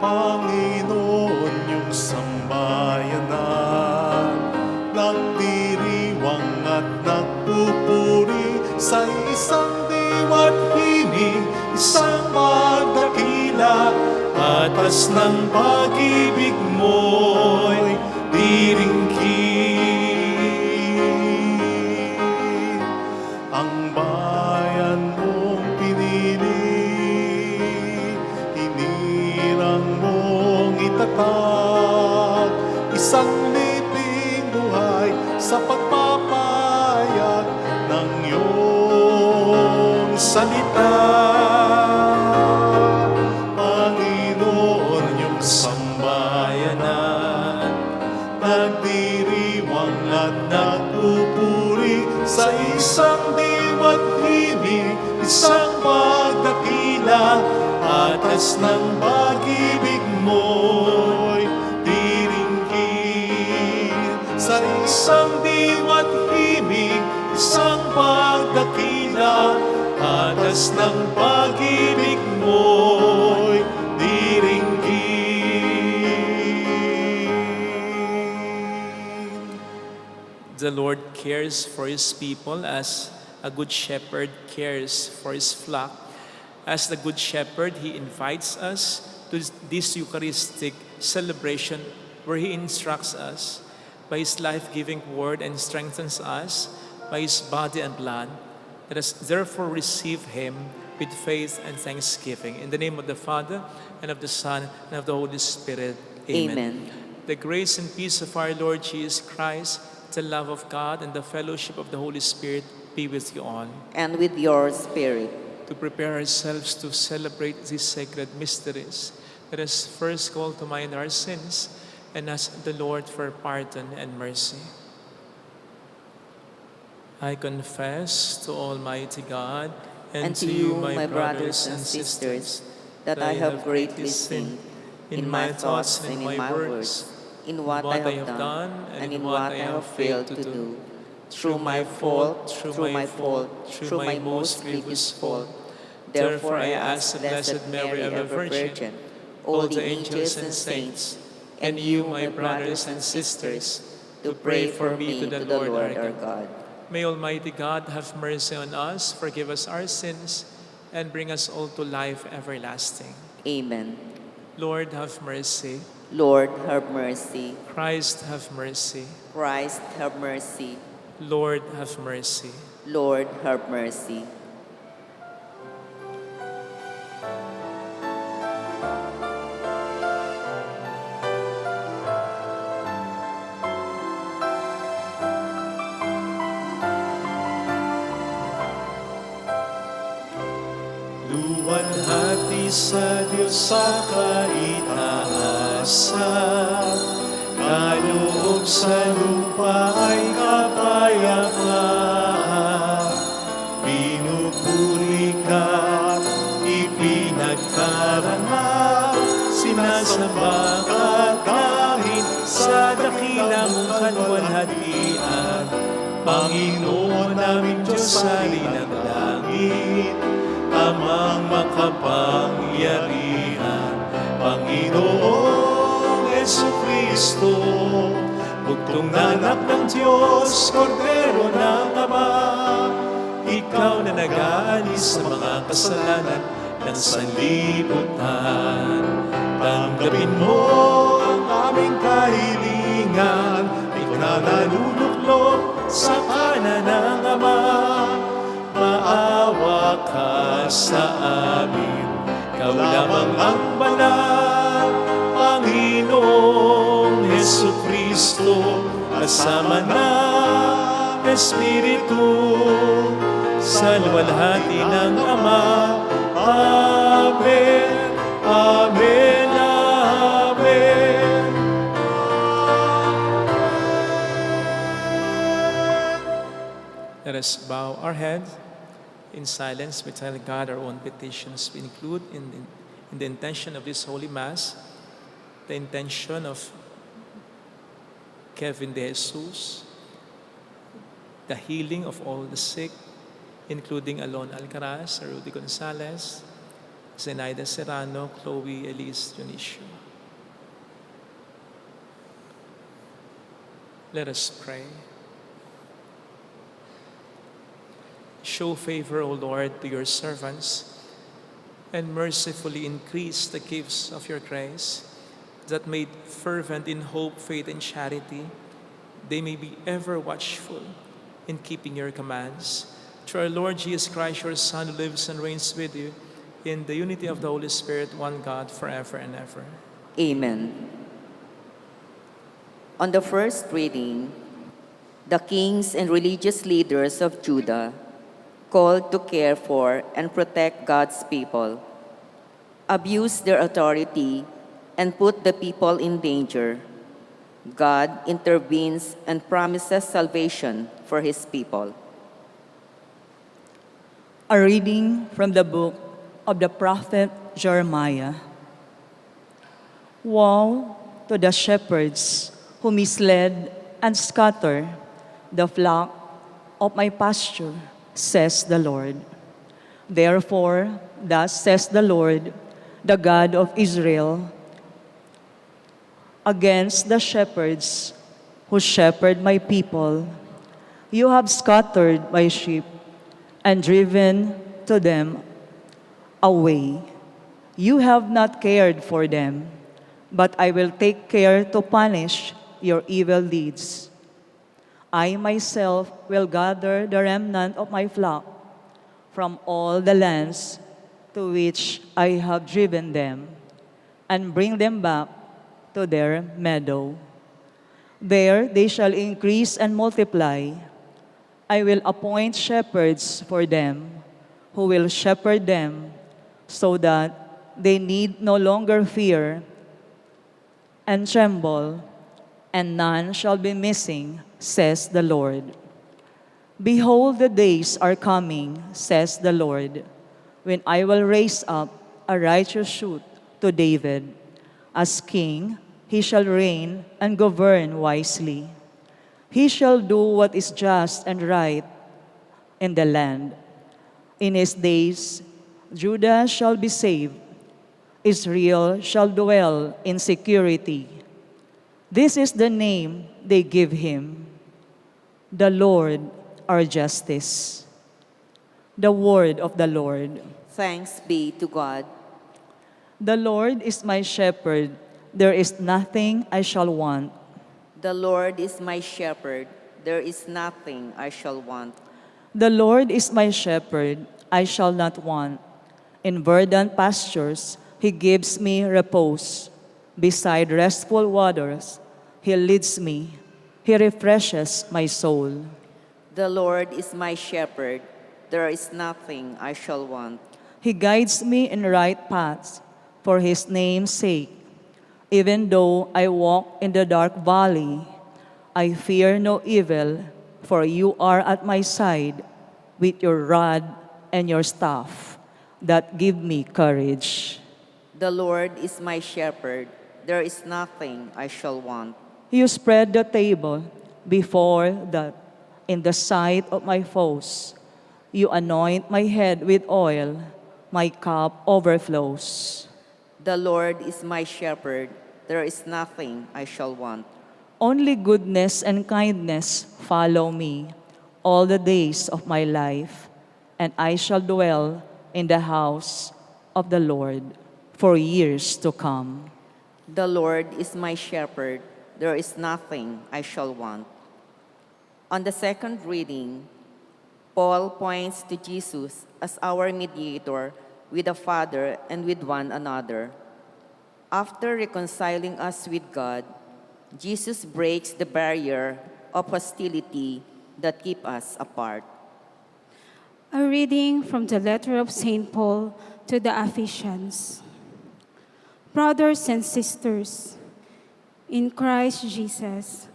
Panginoon, yung sambayanan, nagdiriwang at nagpupuri sa isang diwa't himig, isang magdakila, atas ng pag-ibig mo'y diringkid. Ang bayan mong pinili, hinirang mong itatag, isang libing buhay sa pagpapayag ng iyong salita. Panginoon, yung sambayanan, nagdiriwang at nagpupuri sa isang diwa't himig, isang magdakila, atas ng pag-ibig mo'y diringkid. Sa isang diwa't himig, isang magdakila, atas ng pag-ibig mo'y diringkid. The Lord cares for His people as a good shepherd cares for his flock. As the good shepherd, He invites us to this Eucharistic celebration where He instructs us by His life-giving word and strengthens us by His body and blood. Let us therefore receive Him with faith and thanksgiving. In the name of the Father, and of the Son, and of the Holy Spirit. Amen. The grace and peace of our Lord Jesus Christ, the love of God, and the fellowship of the Holy Spirit be with you all. And with your spirit. To prepare ourselves to celebrate these sacred mysteries, let us first call to mind our sins and ask the Lord for pardon and mercy. I confess to Almighty God And to you, my brothers and sisters, that I have greatly sinned in my thoughts and in my words, in what I have done and in what I have failed to do. Through my fault, through my most grievous fault. Therefore I ask the Blessed Mary, ever Virgin, all the angels and saints, and you, my brothers and sisters, to pray for me to the Lord our God. May Almighty God have mercy on us, forgive us our sins, and bring us all to life everlasting. Amen. Lord, have mercy. Lord, have mercy. Christ, have mercy. Christ, have mercy. Lord, have mercy. Lord, have mercy. Luwalhati sa Diyos sa kaitaasan, kaloob sa lupa ay kapayapaan. Pinupuri ka, ipinagdarama, sinasamba ka kahit sa dakilang kaluwalhatian. Panginoon namin Diyos sa ng langit, Amang makapangyarihan, Panginoong Jesucristo, bugtong na anak ng Diyos, Kordero ng Ama. Ikaw na nag-aalis sa mga kasalanan ng sanlibutan. Tanggapin mo ang aming kahilingan, ikaw na nanunuklo sa kanan ng Ama. Maawa ka sa amin, ikaw lamang ang banal, Panginoong Jesucristo, kasama ng Espiritu, sa luwalhati ng Ama. Amen, Amen, Amen. Let us bow our heads in silence. We tell God our own petitions. We include in the intention of this Holy Mass, the intention of Kevin De Jesus, the healing of all the sick, including Alon Alcaraz, Rudy Gonzalez, Zenaida Serrano, Chloe Elise Dionisio. Let us pray. Show favor, O Lord, to your servants, and mercifully increase the gifts of your grace, that made fervent in hope, faith, and charity, they may be ever watchful in keeping your commands. Through our Lord Jesus Christ, your Son, who lives and reigns with you, in the unity of the Holy Spirit, one God, forever and ever. Amen. On the first reading, the kings and religious leaders of Judah, called to care for and protect God's people, abuse their authority and put the people in danger. God intervenes and promises salvation for his people. A reading from the book of the prophet Jeremiah. Woe to the shepherds who misled and scatter the flock of my pasture, says the Lord. Therefore, thus says the Lord, the God of Israel, against the shepherds who shepherd my people, you have scattered my sheep and driven to them away. You have not cared for them, but I will take care to punish your evil deeds. I myself will gather the remnant of my flock from all the lands to which I have driven them, and bring them back to their meadow. There they shall increase and multiply. I will appoint shepherds for them, who will shepherd them, so that they need no longer fear and tremble, and none shall be missing, says the Lord. Behold, the days are coming, says the Lord, when I will raise up a righteous shoot to David. As king, he shall reign and govern wisely. He shall do what is just and right in the land. In his days, Judah shall be saved. Israel shall dwell in security. This is the name they give him, the Lord our justice. The word of the Lord. Thanks be to God. The Lord is my shepherd, there is nothing I shall want. The Lord is my shepherd, there is nothing I shall want. The Lord is my shepherd, I shall not want. In verdant pastures, he gives me repose. Beside restful waters, he leads me. He refreshes my soul. The Lord is my shepherd, there is nothing I shall want. He guides me in right paths for his name's sake. Even though I walk in the dark valley, I fear no evil, for you are at my side with your rod and your staff that give me courage. The Lord is my shepherd, there is nothing I shall want. You spread the table in the sight of my foes. You anoint my head with oil, my cup overflows. The Lord is my shepherd, there is nothing I shall want. Only goodness and kindness follow me all the days of my life, and I shall dwell in the house of the Lord for years to come. The Lord is my shepherd, there is nothing I shall want. On the second reading, Paul points to Jesus as our mediator with the Father and with one another. After reconciling us with God, Jesus breaks the barrier of hostility that keep us apart. A reading from the letter of St. Paul to the Ephesians. Brothers and sisters, in Christ Jesus,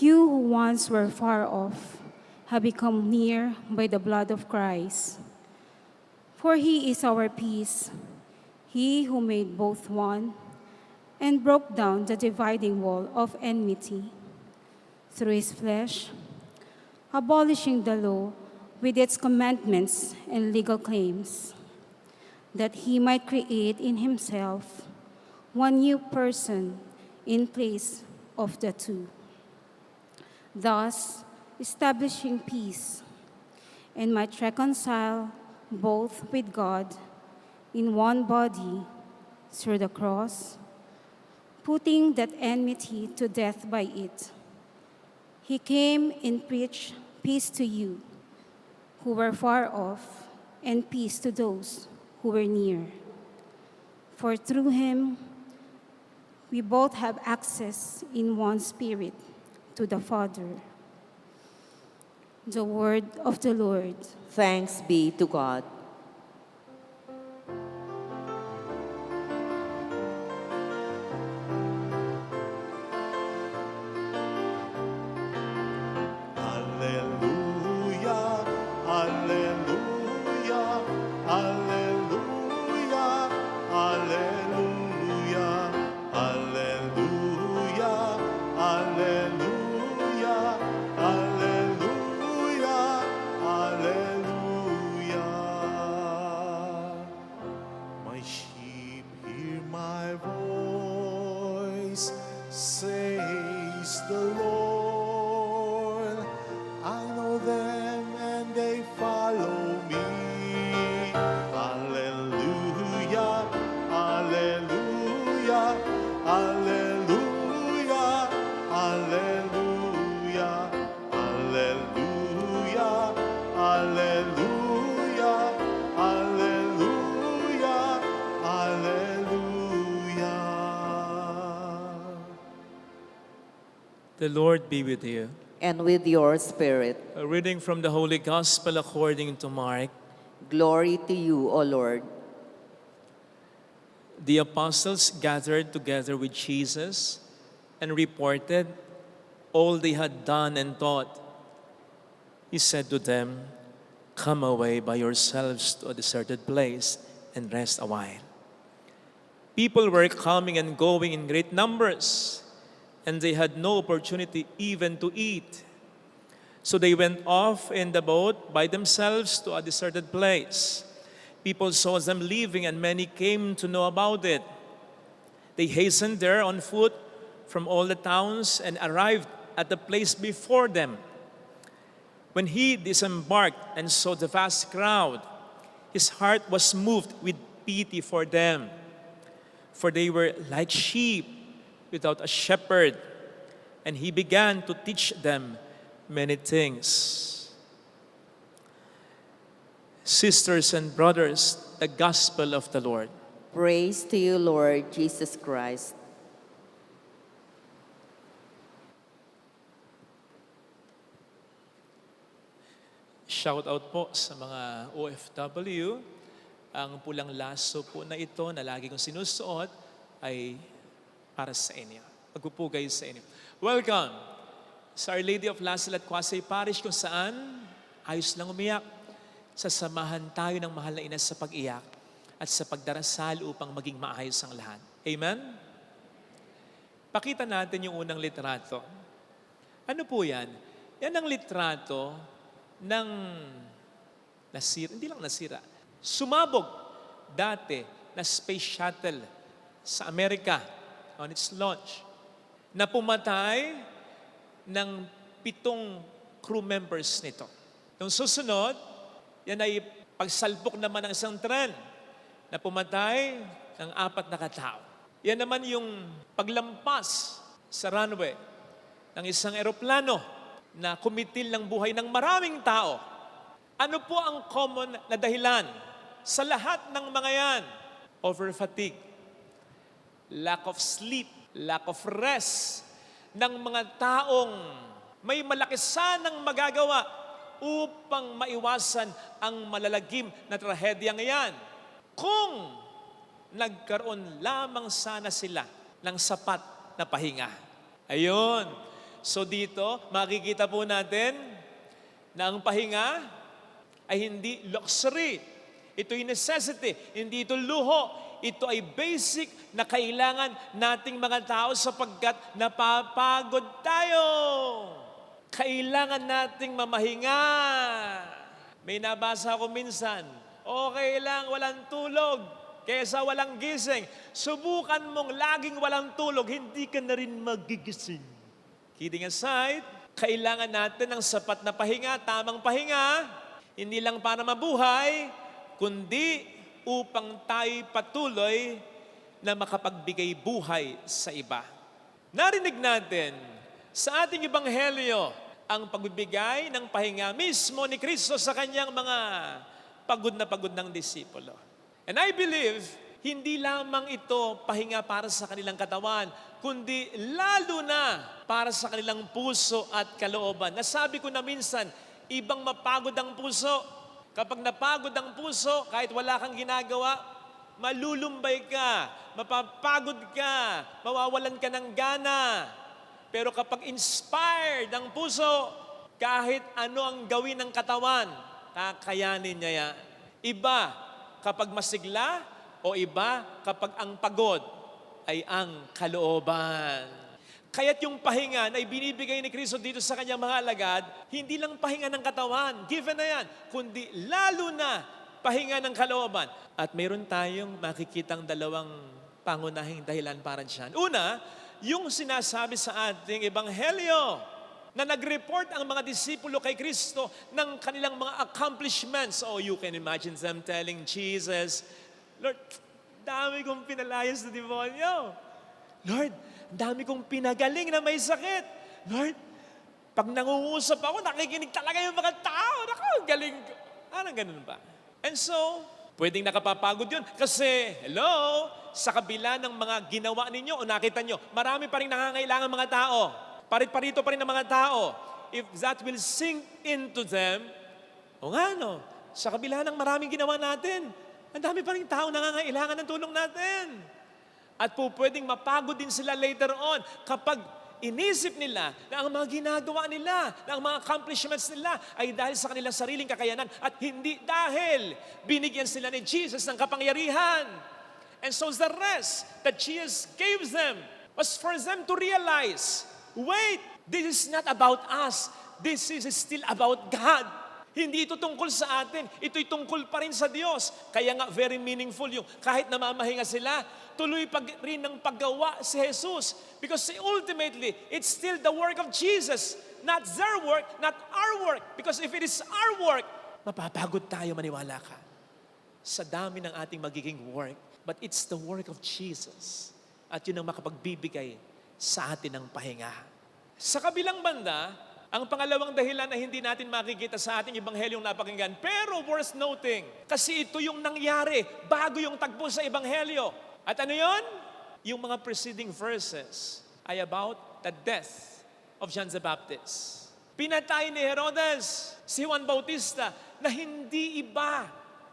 you who once were far off have become near by the blood of Christ. For he is our peace, he who made both one and broke down the dividing wall of enmity through his flesh, abolishing the law with its commandments and legal claims, that he might create in himself one new person in place of the two, thus establishing peace, and might reconcile both with God in one body through the cross, putting that enmity to death by it. He came and preached peace to you who were far off, and peace to those who were near. For through him, we both have access in one Spirit to the Father. The word of the Lord. Thanks be to God. Hallelujah, hallelujah, hallelujah, hallelujah, hallelujah, hallelujah, hallelujah, hallelujah. My sheep hear my voice, says the Lord. I know them and they follow me. Hallelujah, hallelujah, hallelujah, hallelujah, hallelujah, hallelujah, hallelujah, hallelujah. The Lord be with you. And with your spirit. A reading from the Holy Gospel according to Mark. Glory to you, O Lord. The apostles gathered together with Jesus and reported all they had done and taught. He said to them, "Come away by yourselves to a deserted place and rest a while." People were coming and going in great numbers, and they had no opportunity even to eat. So they went off in the boat by themselves to a deserted place. People saw them leaving, and many came to know about it. They hastened there on foot from all the towns and arrived at the place before them. When he disembarked and saw the vast crowd, his heart was moved with pity for them, for they were like sheep without a shepherd, and he began to teach them many things. Sisters and brothers, the gospel of the Lord. Praise to you, Lord Jesus Christ. Shout out po sa mga OFW. Ang pulang laso po na ito na lagi kong sinusuot ay para sa inyo. Magpupugay sa inyo. Welcome sa Our Lady of Lasal at Quasay Parish, kung saan ayos lang umiyak. Sasamahan tayo ng mahal na ina sa pag-iyak at sa pagdarasal upang maging maayos ang lahat. Amen? Pakita natin yung unang litrato. Ano po yan? Yan ang litrato ng nasira, hindi lang nasira, sumabog dati na space shuttle sa Amerika on its launch, na pumatay ng 7 crew members nito. Nung susunod, yan ay pagsalpok naman ng isang tren na pumatay ng 4 na katao. Yan naman yung paglampas sa runway ng isang eroplano na kumitil ng buhay ng maraming tao. Ano po ang common na dahilan sa lahat ng mga yan? Over-fatigue, lack of sleep, lack of rest ng mga taong may malaki sanang magagawa upang maiwasan ang malalagim na trahedyang yan. Kung nagkaroon lamang sana sila ng sapat na pahinga. Ayun. So dito, makikita po natin na ang pahinga ay hindi luxury. Ito'y necessity, hindi ito luho. Ito ay basic na kailangan nating mga tao sapagkat napapagod tayo. Kailangan nating mamahinga. May nabasa ko minsan, okay lang walang tulog kaysa walang gising. Subukan mong laging walang tulog, hindi ka na rin magigising. Kidding aside, kailangan natin ng sapat na pahinga, tamang pahinga, hindi lang para mabuhay, kundi upang tayo patuloy na makapagbigay buhay sa iba. Narinig natin sa ating ebanghelyo ang pagbibigay ng pahinga mismo ni Kristo sa kanyang mga pagod ng disipulo. And I believe, hindi lamang ito pahinga para sa kanilang katawan, kundi lalo na para sa kanilang puso at kalooban. Nasabi ko na minsan, ibang mapagod ang puso. Kapag napagod ang puso, kahit wala kang ginagawa, malulumbay ka, mapapagod ka, mawawalan ka ng gana. Pero kapag inspired ang puso, kahit ano ang gawin ng katawan, kakayanin niya yan. Iba kapag masigla o iba kapag ang pagod ay ang kalooban. Kaya't yung pahinga na ibinibigay ni Kristo dito sa kanyang mga alagad, hindi lang pahinga ng katawan, given na yan, kundi lalo na pahinga ng kalooban. At mayroon tayong makikitang dalawang pangunahing dahilan para dyan. Una, yung sinasabi sa ating ebanghelyo na nag-report ang mga disipulo kay Kristo ng kanilang mga accomplishments. Oh, you can imagine them telling Jesus, Lord, dami kong pinalayas na demonyo. Lord, dami kong pinagaling na may sakit. Lord, pag nangungusap ako, nakikinig talaga yung mga tao. Naku, galing ko. Parang ganun ba? And so, pwedeng nakapapagod yun. Kasi, hello, sa kabila ng mga ginawa ninyo o nakita nyo, marami pa rin nangangailangan mga tao. Parit-parito pa rin ng mga tao. If that will sink into them, o nga no, sa kabila ng maraming ginawa natin, ang dami pa rin tao nangangailangan ng tulong natin. At po pwedeng mapagod din sila later on kapag inisip nila na ang mga ginagawa nila, na ang mga accomplishments nila ay dahil sa kanilang sariling kakayanan at hindi dahil binigyan sila ni Jesus ng kapangyarihan. And so the rest that Jesus gave them was for them to realize, wait, this is not about us. This is still about God. Hindi ito tungkol sa atin. Ito'y tungkol pa rin sa Diyos. Kaya nga very meaningful yung kahit namamahinga sila, tuloy rin ng paggawa si Jesus. Because ultimately, it's still the work of Jesus. Not their work, not our work. Because if it is our work, mapapagod tayo, maniwala ka. Sa dami ng ating magiging work. But it's the work of Jesus. At yun ang makapagbibigay sa atin ng pahinga. Sa kabilang banda, ang pangalawang dahilan na hindi natin makikita sa ating ebanghelyong napakinggan, pero worth noting, kasi ito yung nangyari bago yung tagpo sa ebanghelyo. At ano yun? Yung mga preceding verses ay about the death of John the Baptist. Pinatay ni Herodes si Juan Bautista na hindi iba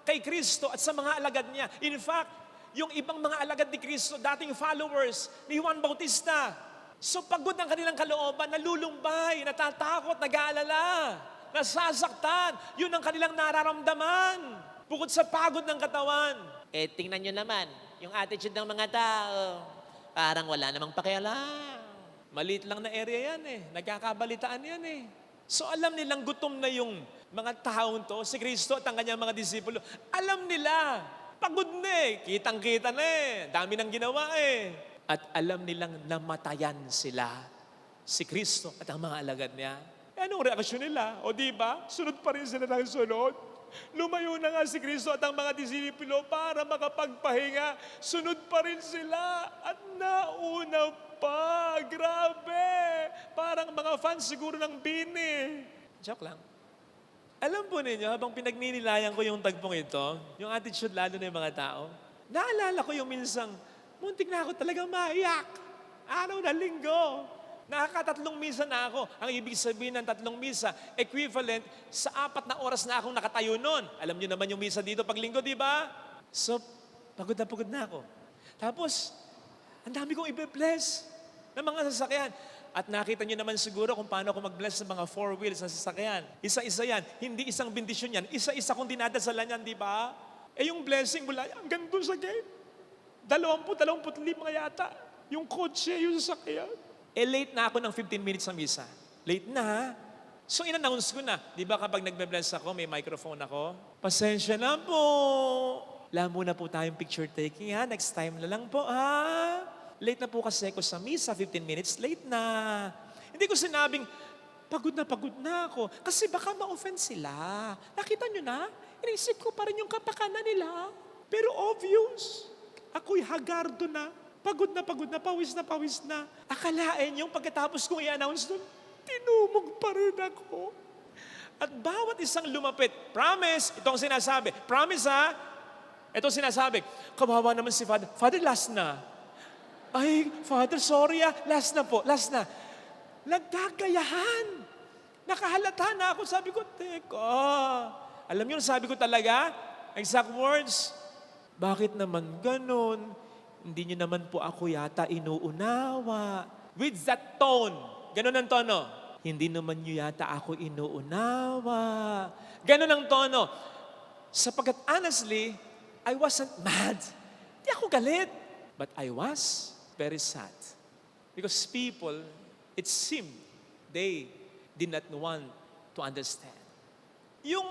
kay Kristo at sa mga alagad niya. In fact, yung ibang mga alagad ni Kristo, dating followers ni Juan Bautista, so pagod ang kanilang kalooban, nalulumbay, natatakot, nag-aalala, nasasaktan. Yun ang kanilang nararamdaman. Bukod sa pagod ng katawan. Tingnan nyo naman, yung attitude ng mga tao, parang wala namang pakialam. Maliit lang na area yan eh. Nagkakabalitaan yan eh. So alam nilang gutom na yung mga taong to, si Kristo at ang kanyang mga disipulo. Alam nila, pagod na eh. Kitang-kita na eh. Dami nang ginawa eh. At alam nilang namatayan sila, si Kristo at ang mga alagad niya. Anong reaksyon nila? O di ba? Sunod pa rin sila ng sunod. Lumayo na nga si Kristo at ang mga disipulo para makapagpahinga. Sunod pa rin sila at nauna pa. Grabe! Parang mga fans siguro ng Bini. Joke lang. Alam po ninyo, habang pinagninilayan ko yung tagpong ito, yung attitude lalo na yung mga tao, naalala ko yung minsang, muntik na ako talagang maiyak. Araw na linggo. Nakakatatlong misa na ako. Ang ibig sabihin ng 3 misa, equivalent sa 4 na oras na akong nakatayo noon. Alam niyo naman yung misa dito pag linggo, di ba? So, pagod na ako. Tapos, ang dami kong i-bless ng mga sasakyan. At nakita niyo naman siguro kung paano ako mag-bless ng mga 4 wheels na sasakyan. Isa-isa yan. Hindi isang bendisyon yan. Isa-isa kong dinadasalan yan, di ba? Eh yung blessing mula, hanggang doon sa gate. 25 yata. Yung kotse, yung sasakyan. Eh, late na ako ng 15 minutes sa misa. Late na, ha? So, in-announce ko na. Di ba kapag nagbe-bless ako, may microphone ako? Pasensya na po. Wala muna po tayong picture taking, ha? Next time na lang po, ha? Late na po kasi ako sa misa, 15 minutes late na. Hindi ko sinabing, pagod na ako. Kasi baka ma-offend sila. Nakita nyo na? Inisip ko pa rin yung kapakanan nila. Pero obvious. Ako'y hagardo na. Pagod na, pawis na. Akalain yung pagkatapos kong i-announce doon, tinumog pa rin ako. At bawat isang lumapit, promise, itong sinasabi, promise ha, itong sinasabi, kawawa naman si Father, Father, last na. Ay, Father, sorry last na po, last na. Nagkagayahan. Nakahalata na ako, sabi ko, teka. Alam niyo, sabi ko talaga, exact words, bakit naman ganun? Hindi niyo naman po ako yata inuunawa. With that tone. Ganun ang tono. Hindi naman niyo yata ako inuunawa. Ganun ang tono. Sapagkat honestly, I wasn't mad. Hindi ako galit. But I was very sad. Because people, it seemed, they did not want to understand. Yung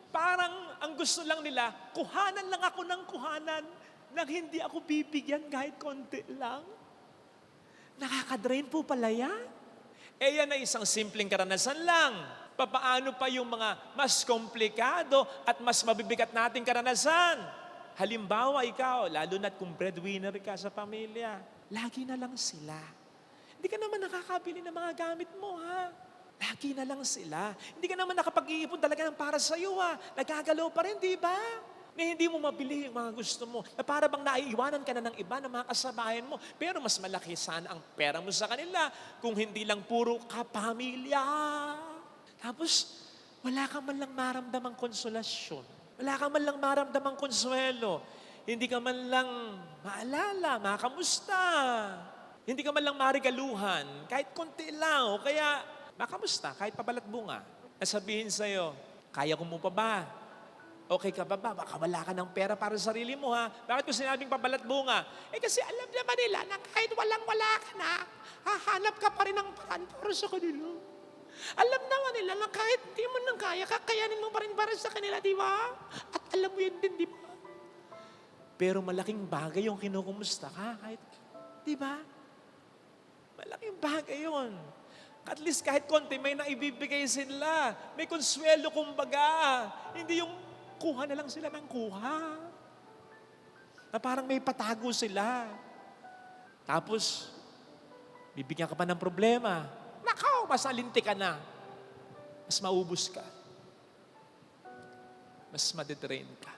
parang ang gusto lang nila, kuhanan lang ako ng kuhanan. Nang hindi ako bibigyan kahit konti lang. Nakaka-drain po pala yan. Eh yan ay isang simpleng karanasan lang. Papaano pa yung mga mas komplikado at mas mabibigat nating karanasan? Halimbawa ikaw, lalo na't kung breadwinner ka sa pamilya, lagi na lang sila. Hindi ka naman nakakabili ng mga gamit mo, ha? Lagi na lang sila. Hindi ka naman nakapag-iipon talaga ng para sa'yo, ha? Nagkagalaw pa rin, di ba? Na hindi mo mabili yung mga gusto mo. Na para bang naiiwanan ka na ng iba ng mga kasabayan mo. Pero mas malaki sana ang pera mo sa kanila kung hindi lang puro kapamilya. Tapos, wala ka man lang maramdamang konsolasyon. Wala ka man lang maramdamang konsuelo. Hindi ka man lang maalala, makamusta. Hindi ka man lang marigaluhan. Kahit konti lang. O kaya, makamusta, kahit pabalat bunga. Nasabihin sa'yo, kaya ko mo pa ba? Okay ka ba? Baka wala ka ng pera para sa sarili mo, ha? Bakit ko sinabing pabalat bunga? Eh kasi alam naman nila na kahit walang-wala ka na, hahanap ka pa rin ng paraan para sa kanila. Alam naman nila na kahit di mo nang kaya, kakayanin mo pa rin para sa kanila, di ba? At alam mo yun din, di ba? Pero malaking bagay yung kinukumusta ka, kahit, di ba? Malaking bagay yun. At least kahit konti, may naibibigay sila. May konsuelo kumbaga. Hindi yung kuha na lang sila ng kuha. Na parang may patago sila. Tapos, bibigyan ka pa ng problema. Nakaw, mas alinti ka na. Mas maubos ka. Mas madidrain ka.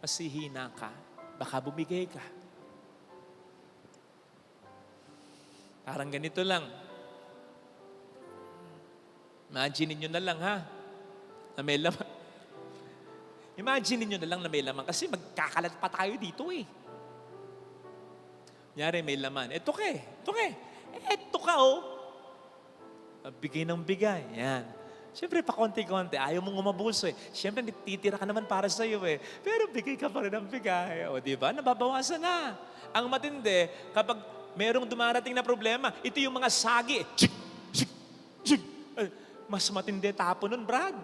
Mas hihina ka. Baka bumigay ka. Parang ganito lang. Imagine niyo na lang, ha? Na may laman. Imagine niyo na lang na may laman. Kasi magkakalat pa tayo dito, eh. Kunyari, may laman. Ito ka, eh. Ito ka, oh. Bigay ng bigay. Yan. Siyempre, pa konti-konti. Ayaw mong umabuso, eh. Siyempre, titira ka naman para sa'yo, eh. Pero bigay ka pa rin ng bigay. O, di ba? Nababawasan na. Ang matindi, kapag merong dumarating na problema, ito yung mga sagi. Chik, chik, chik. Mas matindi tapo nun, Brad.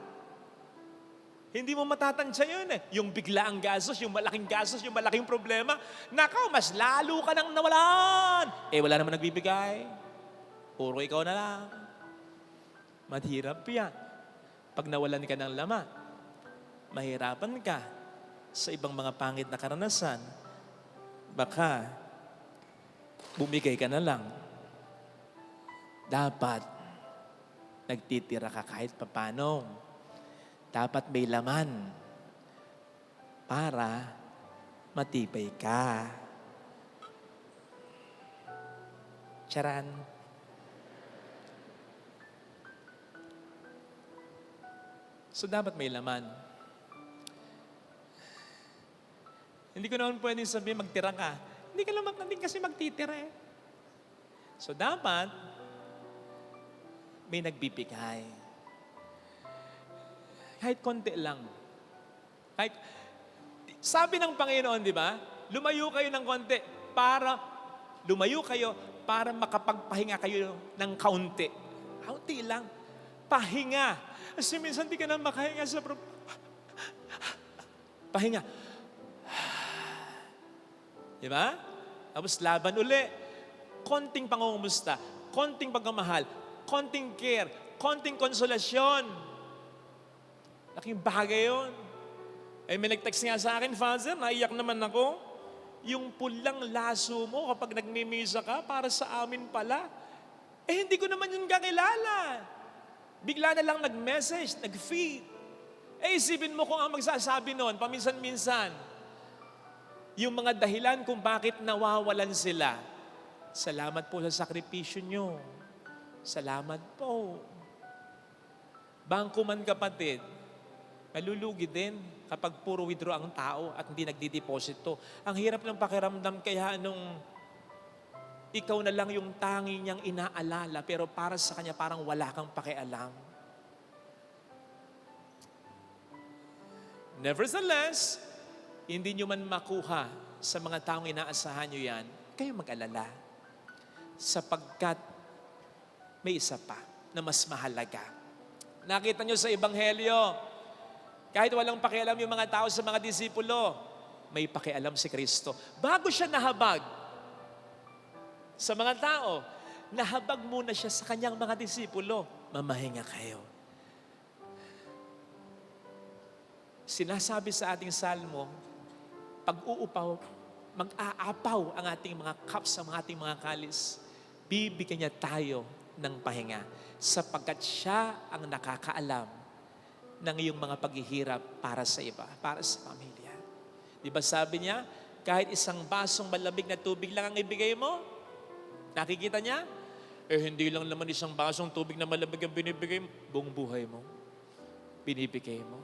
Hindi mo matatansya yun, eh. Yung biglaang gastos, yung malaking gastos, yung malaking problema. Nakaw, mas lalo ka nang nawalan. Eh, wala naman nagbibigay. Puro ikaw na lang. Mahirap yan. Pag nawalan ka ng laman. mahirapan ka sa ibang mga pangit na karanasan, baka bumigay ka na lang. Dapat nagtitira ka kahit papano. Dapat may laman para matibay ka. Charan. So dapat may laman. Hindi ko naman pwedeng sabihin magtira ka. Hindi ka naman din kasi magtitira eh. So dapat may nagbibigay. Kahit konti lang. Kahit, sabi ng Panginoon, di ba? Lumayo kayo ng konti para makapagpahinga kayo ng kaunti. Kaunti lang. Pahinga. Kasi minsan di ka na makahinga sa pahinga. Di ba? Tapos laban uli. Konting pangungumusta, konting pagmamahal, konting care, konting konsolasyon. Laking bagay yun. Eh, may nag-text nga sa akin, Father, naiyak naman ako. Yung pulang laso mo kapag nagmimisa ka, para sa amin pala. Eh, hindi ko naman yun kakilala. Bigla na lang nag-message, nag-feed. Eh, isipin mo kung ang magsasabi noon, paminsan-minsan, yung mga dahilan kung bakit nawawalan sila. Salamat po sa sakripisyo nyo. Salamat po. Bangko man kapatid, malulugi din kapag puro withdraw ang tao at hindi nagdideposito. Ang hirap ng pakiramdam kaya nung ikaw na lang yung tangi niyang inaalala pero para sa kanya parang wala kang pakialam. Nevertheless, hindi nyo man makuha sa mga taong inaasahan nyo yan, kayo mag-alala. Sapagkat may isa pa na mas mahalaga. Nakita nyo sa Ebanghelyo, kahit walang pakialam yung mga tao sa mga disipulo, may pakialam si Kristo. Bago siya nahabag sa mga tao, nahabag muna siya sa kanyang mga disipulo. Mamahinga kayo. Sinasabi sa ating salmo, pag-uupaw, mag-aapaw ang ating mga cups, ang ating mga kalis, bibigyan niya tayo ng pahinga sapagkat siya ang nakakaalam ng iyong mga paghihirap para sa iba, para sa pamilya. Di ba sabi niya, kahit isang basong malamig na tubig lang ang ibigay mo, nakikita niya, eh hindi lang naman isang basong tubig na malamig ang binibigay mo, buong buhay mo, binibigay mo.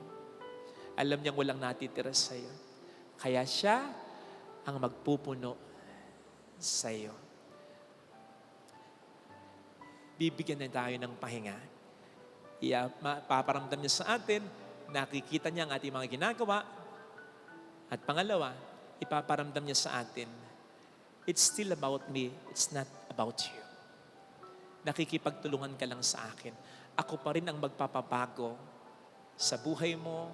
Alam niyang walang natitira sa iyo. Kaya siya ang magpupuno sa iyo. Bibigyan na tayo ng pahinga. Paparamdam niya sa atin, nakikita niya ang ating mga ginagawa. At pangalawa, ipaparamdam niya sa atin, it's still about me, it's not about you. Nakikipagtulungan ka lang sa akin. Ako pa rin ang magpapabago sa buhay mo,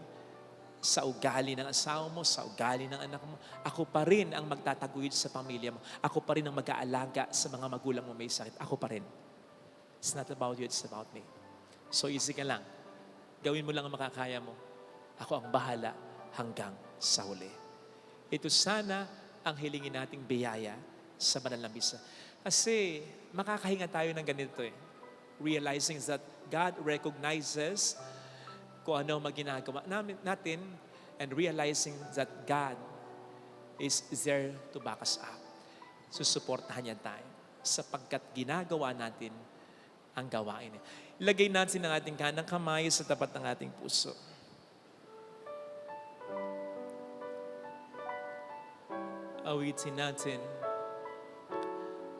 sa ugali ng asawa mo, sa ugali ng anak mo. Ako pa rin ang magtataguyod sa pamilya mo. Ako pa rin ang mag-aalaga sa mga magulang mo may sakit. Ako pa rin. It's not about you, it's about me. So easy ka lang. Gawin mo lang ang makakaya mo. Ako ang bahala hanggang sa huli. Ito sana ang hilingin nating biyaya sa banal na misa. Kasi makakahinga tayo ng ganito eh. Realizing that God recognizes kung ano ang ginagawa natin and realizing that God is there to back us up. Susuportahan niya tayo sapagkat ginagawa natin ang gawain niya. Ilagay natin ang ating kanang kamay sa tapat ng ating puso. Awitin natin.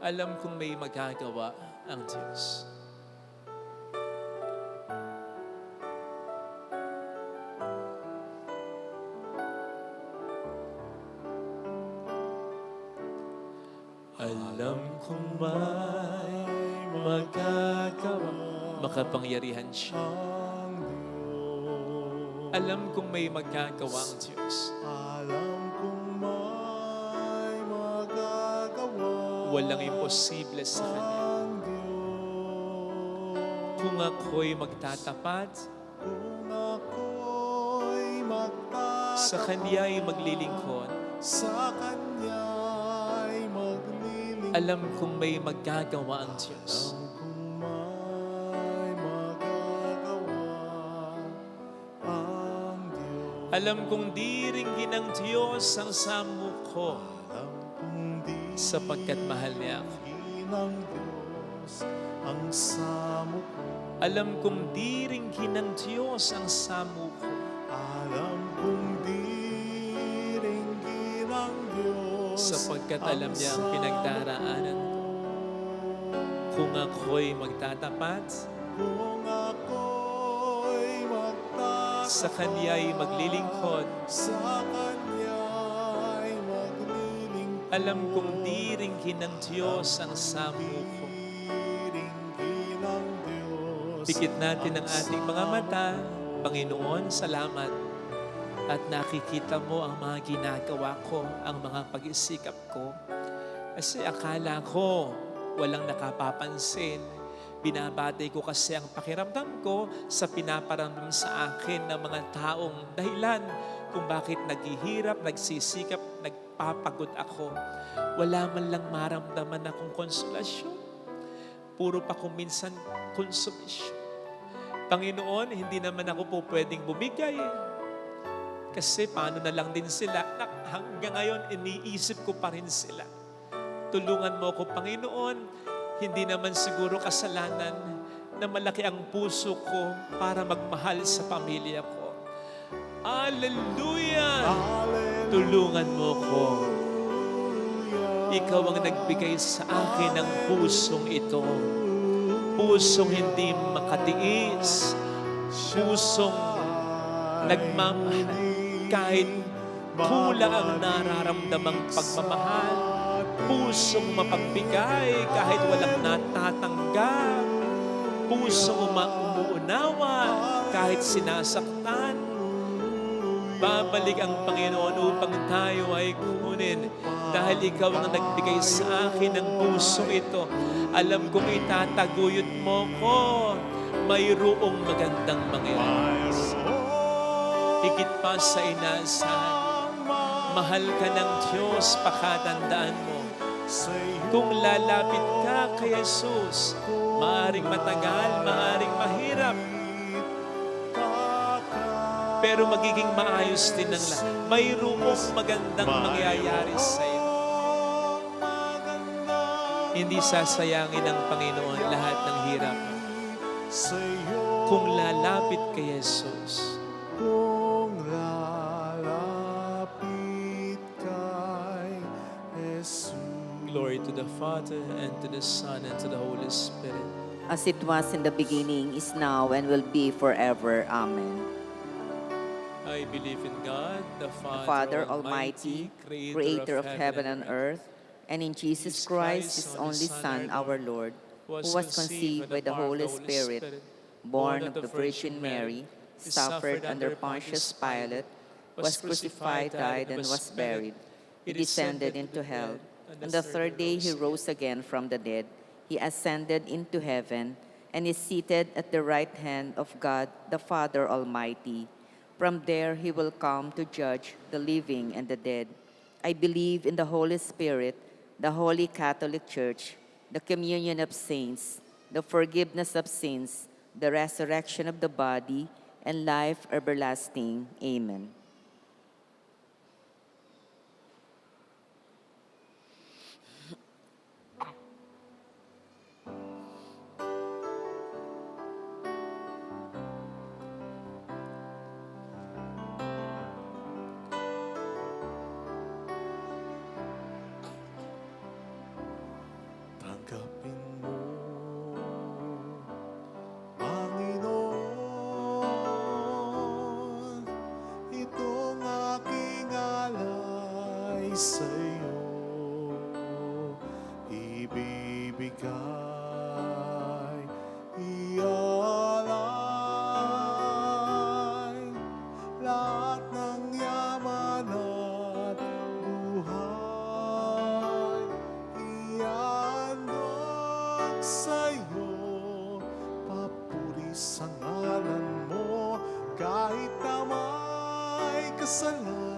Alam kong may magagawa ang Diyos. Alam kong may magagawa, makapangyarihan siya. Alam kong may magagawa ang Diyos. Alam kong may magagawa Walang imposible sa Kanya. ang Diyos. Kung ako'y magtatapat, Kung ako'y Sa Kanya'y maglilingkod. Sa Kanya'y maglilingkod. Alam kong may magagawa ang Diyos. Kung may magagawa ang Diyos. Alam kong diringgin ng Diyos ang samuko Alam kong di sapagkat mahal niya ako. ng Diyos ang samuko. Alam kong diringgin ng Diyos ang samuko Alam kong diringgin ng Diyos sapagkat alam niya ang pinagdaraanan ko. Kung ako'y magtatapat, Kung ako'y magtatapat sa Kanya'y maglilingkod, sa Kanya'y maglilingkod. alam kong diringgin ng Diyos ang samuko. Diringgin ng Diyos Pikit natin ang ating mga mata. Panginoon, salamat. At nakikita mo ang mga ginagawa ko, ang mga pag-isikap ko. Kasi akala ko walang nakapapansin. Binabatay ko kasi ang pakiramdam ko sa pinaparamdam sa akin ng mga taong dahilan kung bakit naghihirap, nagsisikap, nagpapagod ako. Wala man lang maramdaman akong konsolasyon. Puro pa kung minsan konsumisyon. Panginoon, hindi naman ako po pwedeng bumigay. Kasi paano na lang din sila. Hanggang ngayon, iniisip ko pa rin sila. Tulungan mo ko, Panginoon. Hindi naman siguro kasalanan na malaki ang puso ko para magmahal sa pamilya ko. Hallelujah! Tulungan mo ko. Ikaw ang nagbigay sa akin ng pusong ito. Pusong hindi makatiis. Pusong nagmamahal. Kahit kulang ang nararamdamang pagmamahal. Pusong mapagbigay kahit walang natatanggap. Pusong umuunawa kahit sinasaktan. Babalik ang Panginoon upang tayo ay kunin. Dahil ikaw ang nagbigay sa akin ng puso ito. Alam kong itataguyod mo ko. Mayroong magandang mangyayari. Higit pa sa inaasahan. Mahal ka ng Diyos, pakatandaan mo. Kung lalapit ka kay Jesus, maaring matagal, maaring mahirap. Pero magiging maayos din ang lahat. Mayroong magandang mangyayari sa iyo. Hindi sasayangin ng Panginoon lahat ng hirap. Kung lalapit kay Jesus, Kung lalapit kay Jesus. glory to the Father, and to the Son, and to the Holy Spirit. As it was in the beginning, is now, and will be forever. Amen. I believe in God, the Father Almighty, Creator of heaven and earth, and in Jesus Christ, His only Son, our Lord, who was conceived by the Holy Spirit, born of the Virgin Mary, suffered under Pontius Pilate, was crucified, died, and was buried. He descended into hell. On the third day he rose again from the dead. He ascended into heaven and is seated at the right hand of God, the Father Almighty. From there he will come to judge the living and the dead. I believe in the Holy Spirit, the Holy Catholic Church, the communion of saints, the forgiveness of sins, the resurrection of the body, and life everlasting. Amen. Tanggapin mo, Panginoon, itong aking alay sa iyo. Ibibigay, ialay, lahat ng yaman at buhay. Iandog sa'yo, papuri sa ngalan mo, kahit na may kasalanan.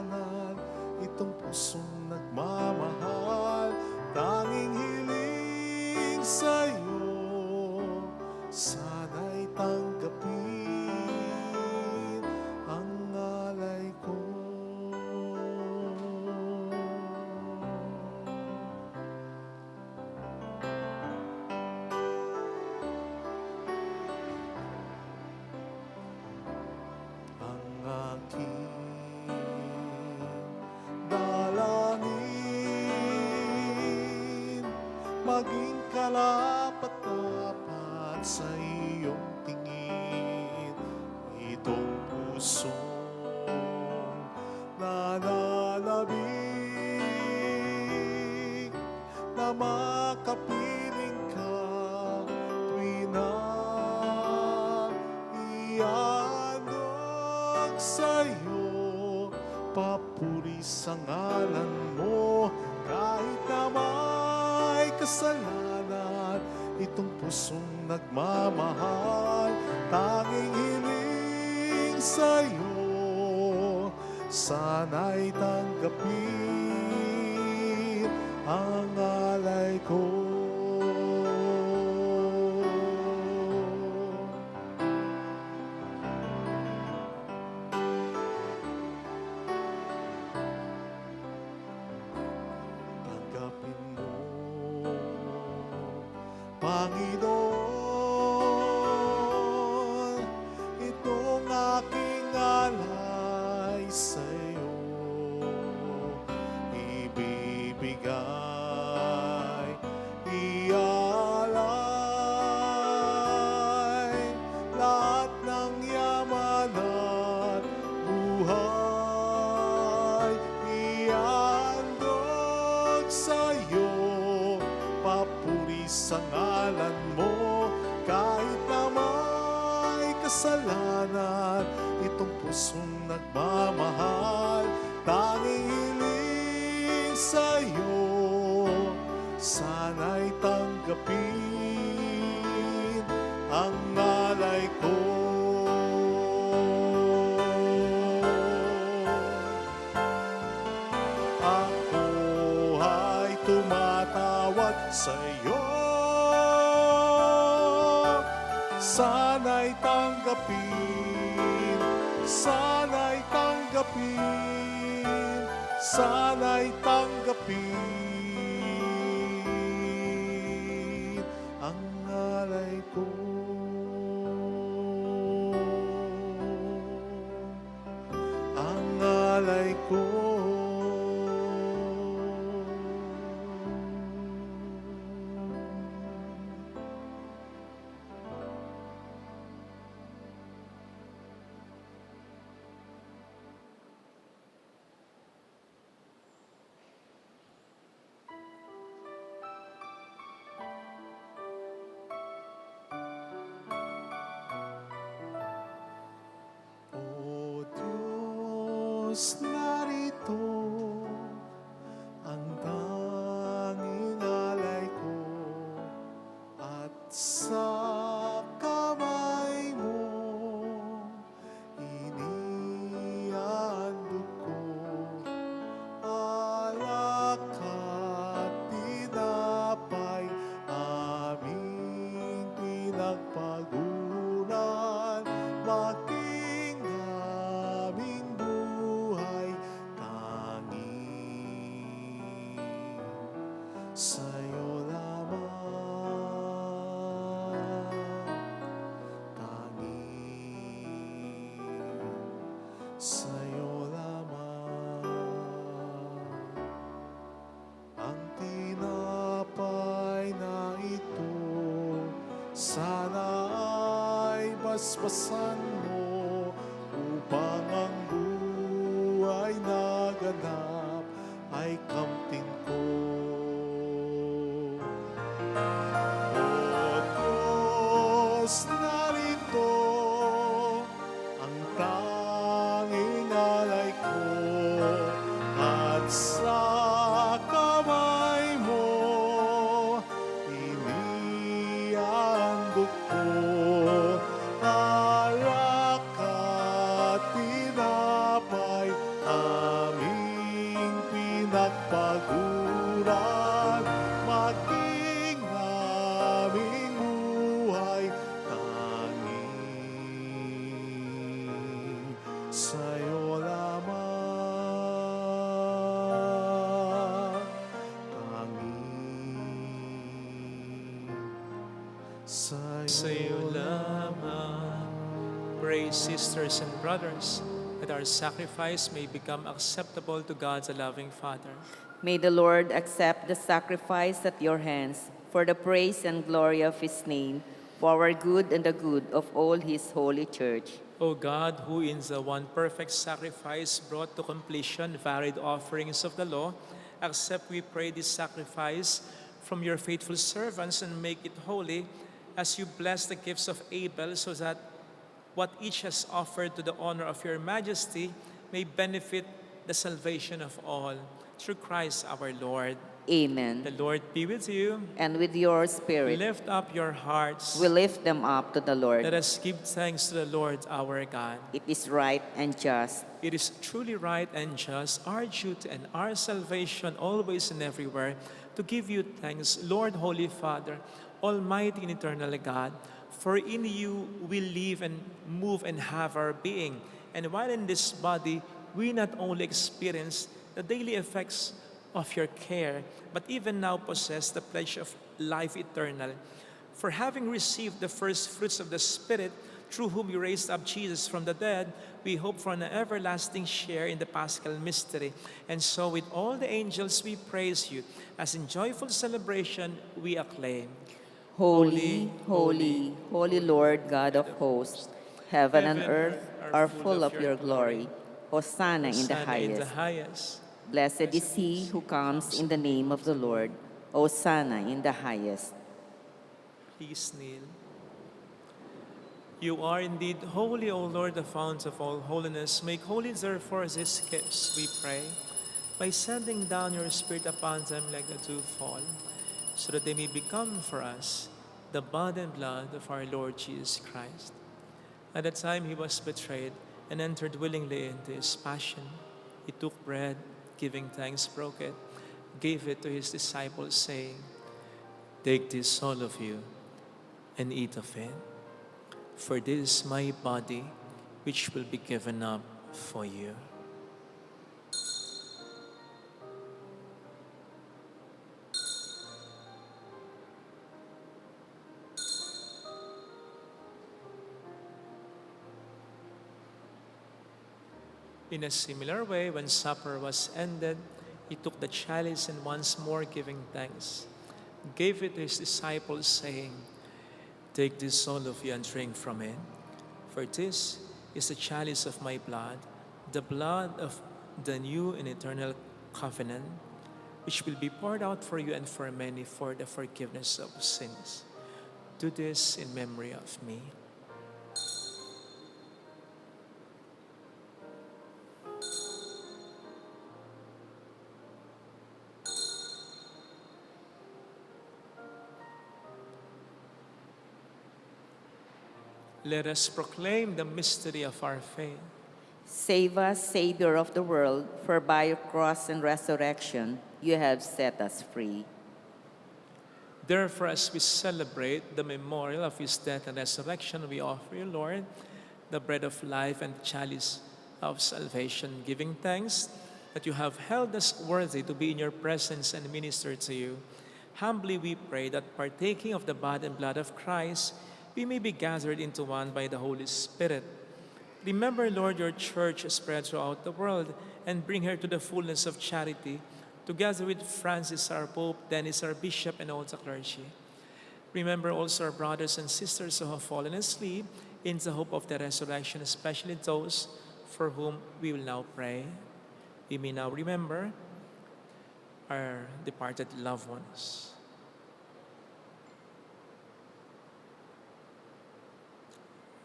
pusong nagmamahal, tanging hiling sa'yo, sana'y tanggapin ang alay ko. Ang aking dalangin, maging kalapat-dapat sa iyong tingin. Itong pusong nananabik na makapiling ka tuwi na iandog sa'yo. Papuri sa ngalan mo kahit na may kasalanan. Itong pusong nagmamahal, tanging hiling sa'yo, sana'y tanggapin ang alay ko. Tanggapin mo, Panginoon, itong aking alay sa'yo. Ibibigay, ialay, lahat ng yaman at buhay, iandog sa'yo. Papuri sa ngalan mo kahit na may kasalanan. Itong pusong nagmamahal, tanging hiling sa'yo, sana'y tanggapin ang alay ko. Ako ay tumatawag sa'yo, sana'y tanggapin, sana'y tanggapin, sana'y tanggapin ang alay ko. Ang alay ko. O Diyos, narito ang tanging alay ko, at sa kamay mo inihandog ko alak at tinapay, aming pinagpaguran, maging aming buhay, tanging sa'yo lamang, tanging sa'yo lamang. Ang tinapay na ito, sana ay basbasan mo, upang ang buhay na ganap ay kamtin ko. O Diyos, narito ang tanging alay ko, at sa kamay mo inihandog ko alay Sa'yo lamang. Pray, sisters and brothers, that our sacrifice may become acceptable to God, the loving Father. May the Lord accept the sacrifice at your hands for the praise and glory of his name, for our good and the good of all his holy church. O God, who in the one perfect sacrifice brought to completion varied offerings of the law, accept, we pray, this sacrifice from your faithful servants and make it holy, as you bless the gifts of Abel, so that what each has offered to the honor of your majesty may benefit the salvation of all. Through Christ our Lord. Amen. The Lord be with you. And with your spirit, Lift up your hearts. we lift them up to the Lord. Let us give thanks to the Lord our God. It is right and just. It is truly right and just, our duty and our salvation, always and everywhere, to give you thanks, Lord, Holy Father, Almighty and eternal God. For in you we live and move and have our being. And while in this body, we not only experience the daily effects of your care, but even now possess the pledge of life eternal. For having received the first fruits of the Spirit, through whom you raised up Jesus from the dead, we hope for an everlasting share in the Paschal mystery. And so with all the angels we praise you, as in joyful celebration we acclaim. Holy, holy, holy Lord God of hosts, heaven and earth are full of your glory. Hosanna in the highest. Blessed is he who comes in the name of the Lord. Hosanna in the highest. Please kneel. You are indeed holy, O Lord, the fount of all holiness. Make holy, therefore, these gifts, we pray, by sending down your Spirit upon them like the dewfall, so that they may become for us the body and blood of our Lord Jesus Christ. At the time he was betrayed and entered willingly into his passion, he took bread, giving thanks, broke it, gave it to his disciples, saying, "Take this, all of you, and eat of it. For this is my body, which will be given up for you." In a similar way, when supper was ended, he took the chalice and once more giving thanks, gave it to his disciples, saying, "Take this, all of you, and drink from it. For this is the chalice of my blood, the blood of the new and eternal covenant, which will be poured out for you and for many for the forgiveness of sins. Do this in memory of me." Let us proclaim the mystery of our faith. Save us, Savior of the world, for by your cross and resurrection you have set us free. Therefore, as we celebrate the memorial of his death and resurrection, we offer you, Lord, the bread of life and chalice of salvation, giving thanks that you have held us worthy to be in your presence and minister to you. Humbly we pray that partaking of the body and blood of Christ, we may be gathered into one by the Holy Spirit. Remember, Lord, your church spread throughout the world and bring her to the fullness of charity, together with Francis, our Pope, Dennis, our Bishop, and all the clergy. Remember also our brothers and sisters who have fallen asleep in the hope of the resurrection, especially those for whom we will now pray. We may now remember our departed loved ones.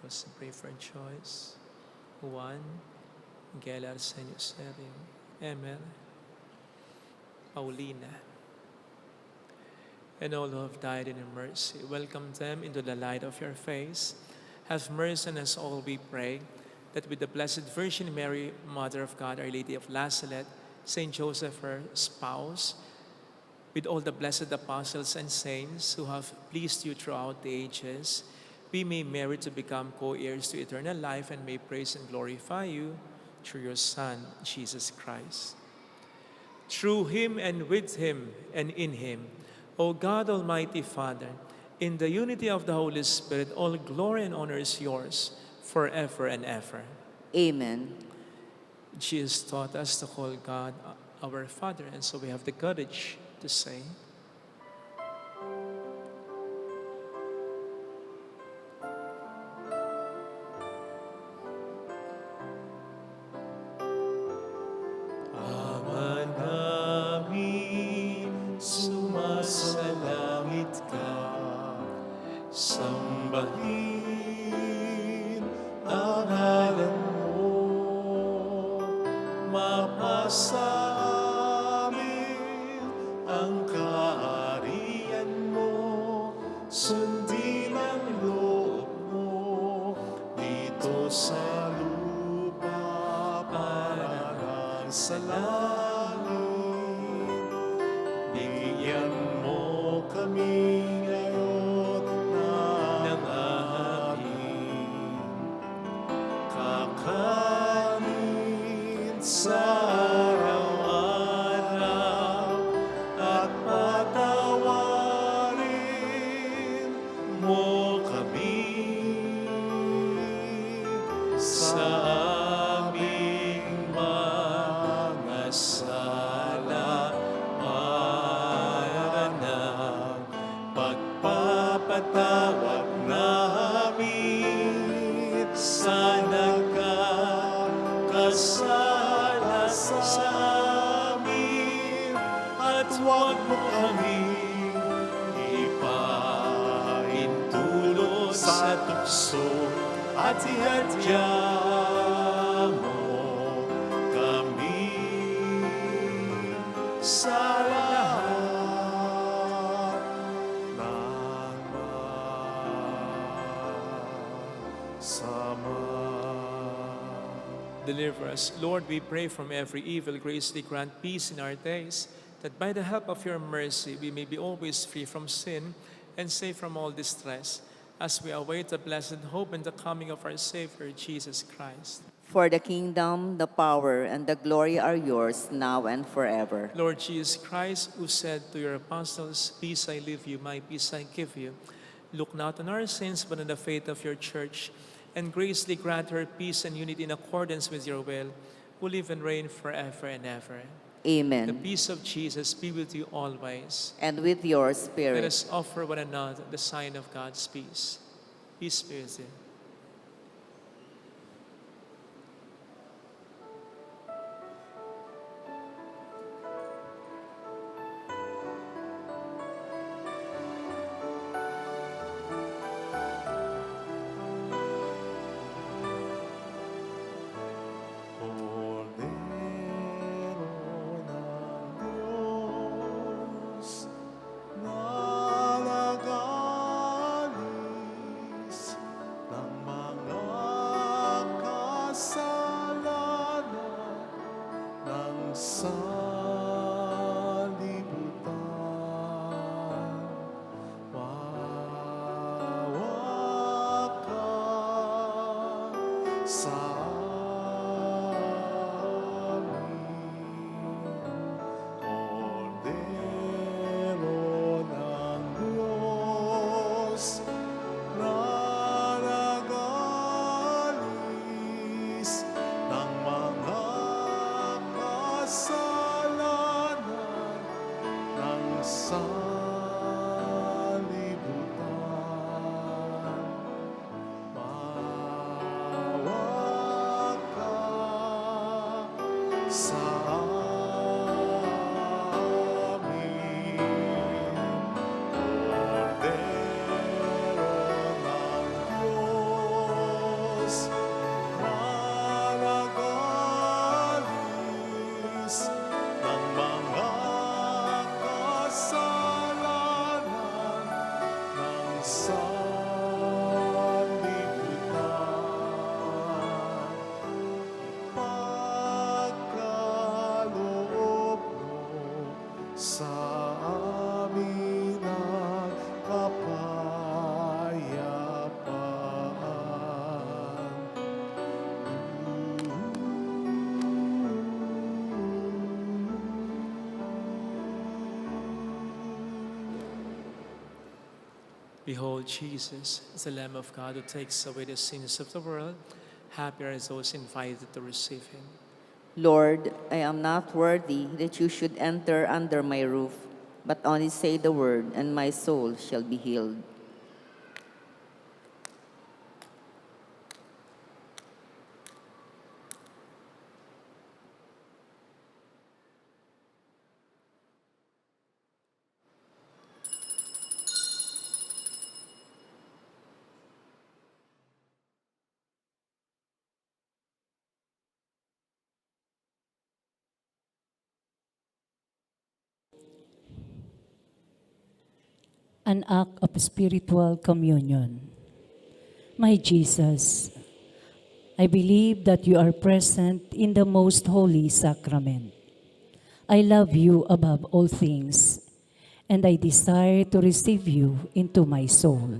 Let's pray for Joyce, Juan, Miguel Arsenio Serio, Emer, Paulina, and all who have died in your mercy. Welcome them into the light of your face. Have mercy on us all, we pray, that with the Blessed Virgin Mary, Mother of God, Our Lady of Lazaret, Saint Joseph, her spouse, with all the blessed apostles and saints who have pleased you throughout the ages, we may merit to become co-heirs to eternal life and may praise and glorify you through your Son, Jesus Christ. Through him and with him and in him, O God, Almighty Father, In the unity of the Holy Spirit, all glory and honor is yours forever and ever. Amen. Jesus taught us to call God our Father, and so we have the courage to say, Ama namin, sumasalangit ka, sambahin ang ngalan mo, mapasa amin ang kaharian mo, sundin ang loob mo dito sa lupa parang sa langit. Bigyan mo kami ngayon ng aming kakanin sa araw-araw at patawarin mo kami sa aming mga sala para ng pagpapatawad namin sa nagkakasala sa amin, at huwag mo kami ipahintulo sa tukso, at ihadya mo kami sa lahat ng masama. deliver us. Lord, we pray from every evil, graciously grant peace in our days, that by the help of your mercy we may be always free from sin and safe from all distress, as we await the blessed hope and the coming of our Savior, Jesus Christ. For the kingdom, the power, and the glory are yours now and forever. Lord Jesus Christ, who said to your apostles, "Peace I leave you, my peace I give you," look not on our sins, but on the faith of your church, and graciously grant her peace and unity in accordance with your will, who live and reign forever and ever. The Amen. peace of Jesus be with you always. And with your Let spirit. us offer one another the sign of God's peace. Peace be with you. Kordero ng Diyos, na nag-alis ng mga kasalanan ng sanlibutan. Maawa ka sa Kordero ng Diyos, na nag-alis ng mga kasalanan ng sanlibutan. Maawa ka sa amin. Kordero ng Diyos, na nag-alis ng mga kasalanan ng sanlibutan. Pagkaloob mo sa amin ang kapayapaan. Behold, Jesus is the Lamb of God who takes away the sins of the world. Happy are those invited to receive him. Lord, I am not worthy that you should enter under my roof, but only say the word, and my soul shall be healed. An act of spiritual communion. My Jesus, I believe that you are present in the most holy sacrament. I love you above all things, and I desire to receive you into my soul.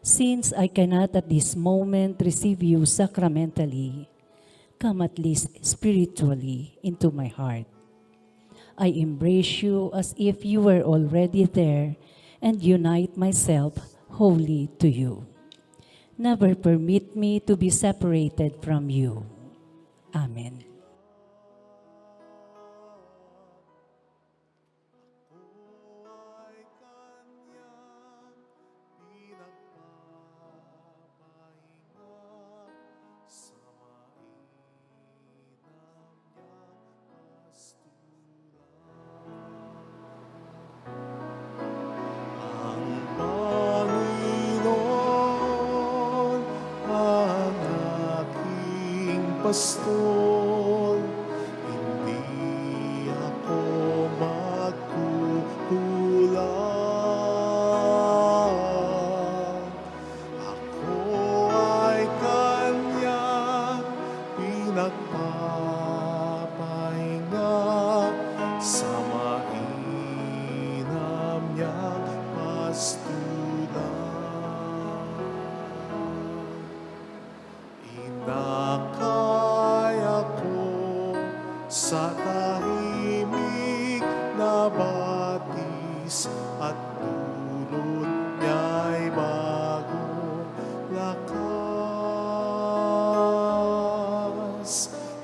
Since I cannot at this moment receive you sacramentally, come at least spiritually into my heart. I embrace you as if you were already there and unite myself wholly to you. Never permit me to be separated from you. Amen. Ay kanyang pinagpapahinga sa mainam niyang pastulan. Ang Panginoon ang aking pastol, hindi ako magkukulang. Ako ay kanyang pinagpapahinga sa mainam niyang pastulan. Inakay ako sa tahimik na batis at dulot niya'y bagong lakas.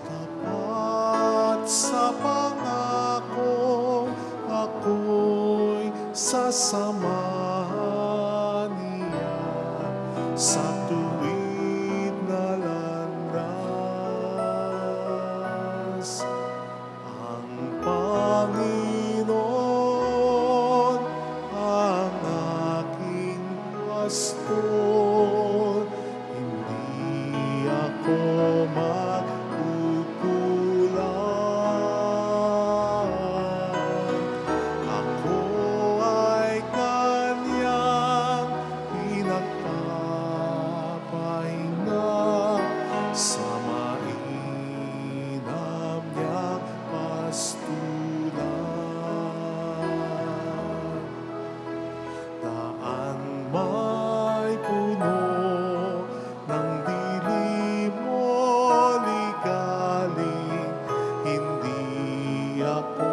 Tapat sa pangako, ako'y sasamahan niya sa tuwid na landas. Ang Panginoon ang aking pastor, hindi ako magkukulang. Ako ay kanyang pinagpapahinga sa mainam niyang pastulan. Daan may puno ng dilim mo ligaling, hindi ako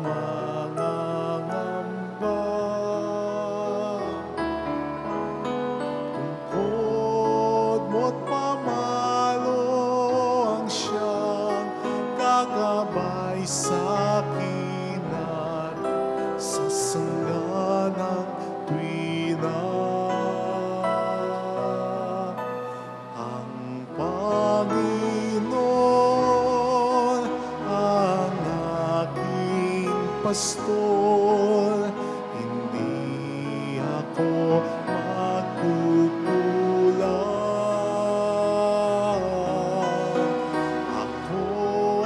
mangangamba. Tungkod mo't pamalo ang siyang gagabay sa akin at sa sangga ng tuwina. Ang Panginoon ang aking pastor, hindi ako magkukulang. Ako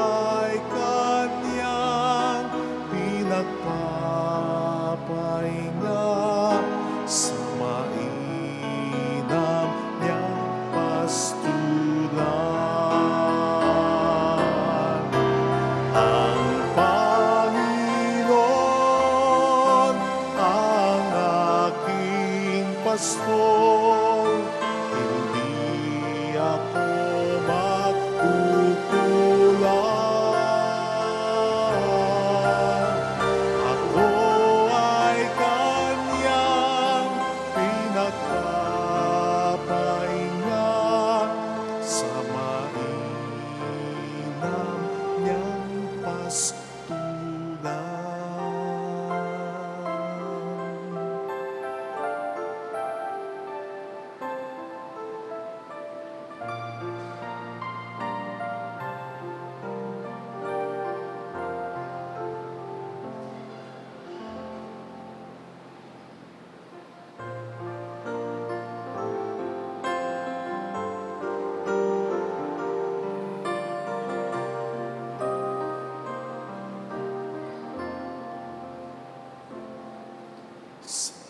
ay kanyang pinagpapahinga sa mainam niyang pastulan. Ang Panginoon ang aking pastor, hindi ako magkukulang. Ako ay kanyang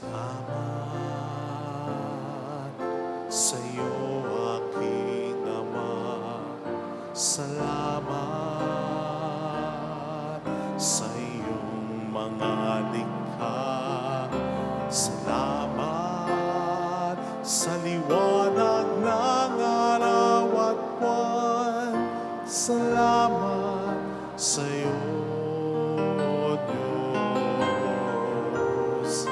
Salamat sa iyo, aking Ama. Salamat sa iyong mga likha. Salamat sa liwanag ng araw at buwan. Salamat sa iyo, Diyos.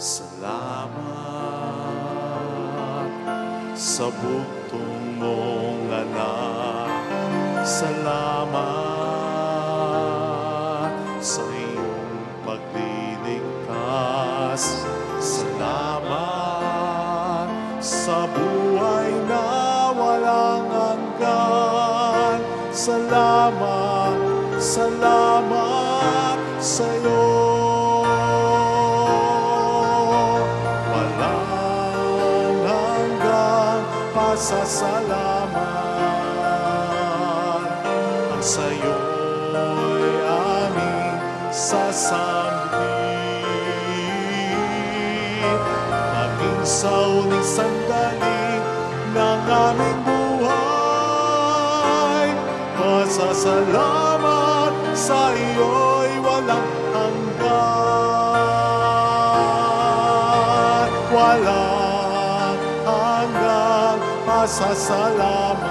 Salamat sa bugtong mong anak. Salamat sa iyong pagliligtas. Salamat sa buhay na walang hanggan. Salamat, salamat sa iyo. Walang hanggang pasasalamat. Ang sa'yo'y aming sasambihin. Maging sa uling sandali ng aming buhay. Pasasalamat sa iyo'y walang hanggan. Walang hanggang pasasalamat.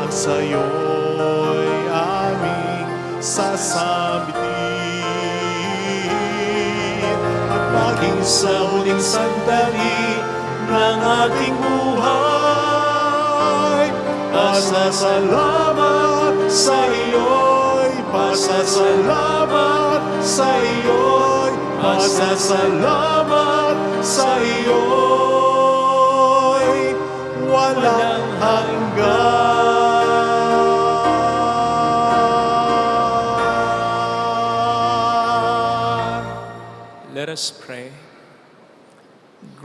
Ang sa'yo'y aming sasambitin. At maging sa uling sandali ng ating buhay. Pasasalamat sa iyo'y, pasasalamat sa iyo'y, pasasalamat sa iyo'y walang hanggan. Let us pray.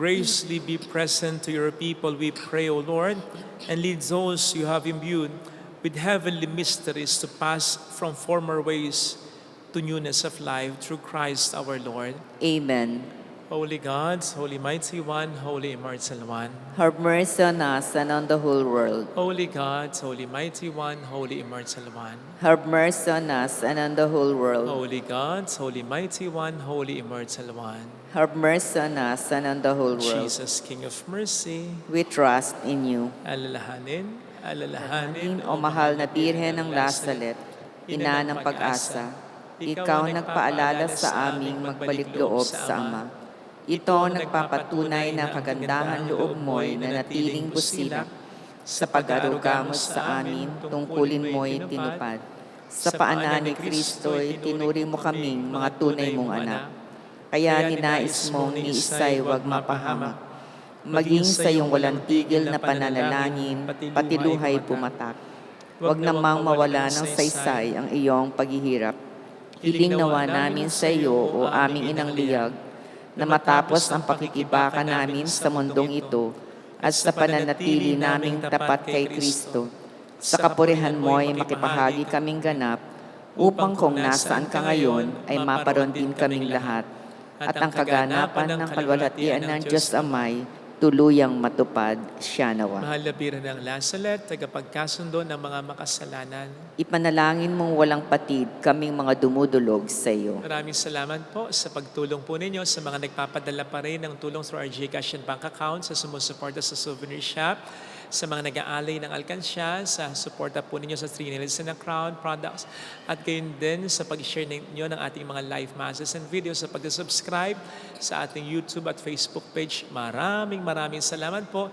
Graciously be present to your people, we pray, O Lord, and lead those you have imbued with heavenly mysteries to pass from former ways to newness of life through Christ our Lord. Amen. Holy God, Holy Mighty One, Holy Immortal One. Have mercy on us and on the whole world. Holy God, Holy Mighty One, Holy Immortal One. Have mercy on us and on the whole world. Holy God, Holy Mighty One, Holy Immortal One. Have mercy on us and on the whole world. Jesus, King of Mercy, We trust in you. alalahanin, alalahanin, O mahal na Birhen ng Lazaret, ina ng pag-asa, ikaw nagpaalala sa aming magbalik loob sa Ama. Ito ang nagpapatunay na kagandahan loob mo'y nanatiling busilak sa pag-aruga mo sa amin, tungkulin mo'y tinupad. Sa paanan ni Kristo'y tinuri mo kaming mga tunay mong anak. Kaya ninais mong ni isa'y huwag mapahamak. Maging sa iyong walang tigil na pananalangin, pati luhay pumatak. Huwag namang mawala ng saysay ang iyong paghihirap. Hiling nawa namin sa iyo, o aming inang liyag, na matapos ang pakikibaka namin sa mundong ito at sa pananatili naming tapat kay Kristo, sa kapurihan mo'y makipahagi kaming ganap, upang kung nasaan ka ngayon ay maparoon din kaming lahat, at ang kaganapan ng kalwalhatian ng Diyos Amay tuluyang matupad siya nawa. Mahal na Birhen ng Lazaret, tagapagkasundo ng mga makasalanan. Ipanalangin mong walang patid kaming mga dumudulog sa iyo. Maraming salamat po sa pagtulong po ninyo sa mga nagpapadala pa rin ng tulong through our GCash and bank account, sa sumusuporta sa souvenir shop, sa mga nag-aalay ng alkansya, sa suporta po ninyo sa 3 Nails and a Crown products, at gayon din sa pag-share ninyo ng ating mga live masses and videos, sa pag-subscribe sa ating YouTube at Facebook page. Maraming salamat po.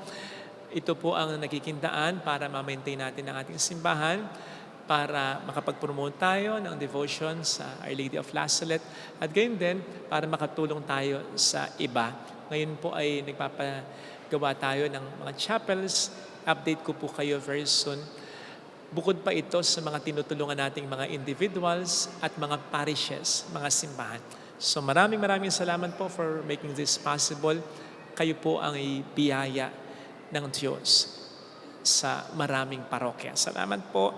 Ito po ang nakikindaan para ma-maintain natin ang ating simbahan, para makapag-promote tayo ng devotion sa Our Lady of Lazaret, at gayon din para makatulong tayo sa iba. Ngayon po ay nagpapagawa tayo ng mga chapels. Update ko po kayo very soon. Bukod pa ito sa mga tinutulungan nating mga individuals at mga parishes, mga simbahan. So maraming salamat po for making this possible. Kayo po ang ibiyaya ng Diyos sa maraming parokya. Salamat po.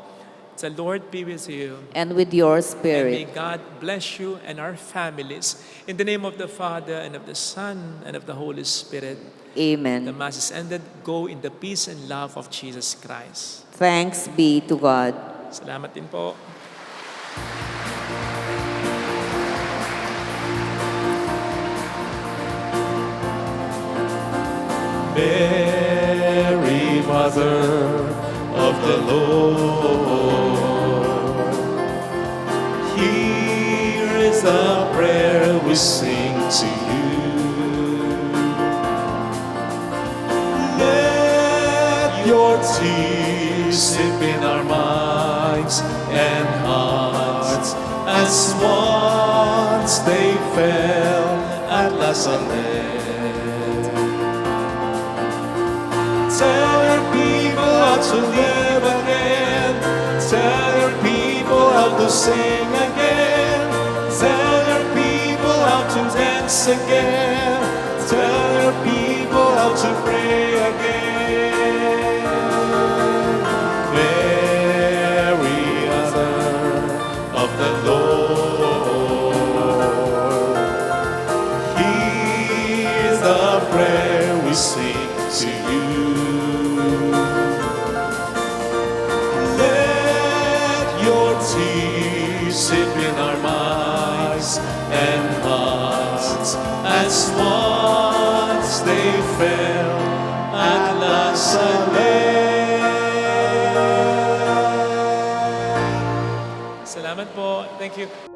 The Lord be with you. and with your And may spirit. God bless you and our families. In the name of the Father, and of the Son, and of the Holy Spirit. The Amen. Mass is ended. Go in the peace and love of Jesus Christ. Thanks be to God. Salamat din po. Mary, Mother of the Lord, here is the prayer we sing to you. Let your tears sip in our minds and hearts, as once they fell at Nazareth. Tell your people how to live again. Tell your people how to sing again. Tell your people how to dance again. Tell your people how to pray again. Mary, Mother of the Lord, here's the prayer we sing to you. Sip in our minds and hearts, as once they fell at Nazareth. Salamat po. Thank you.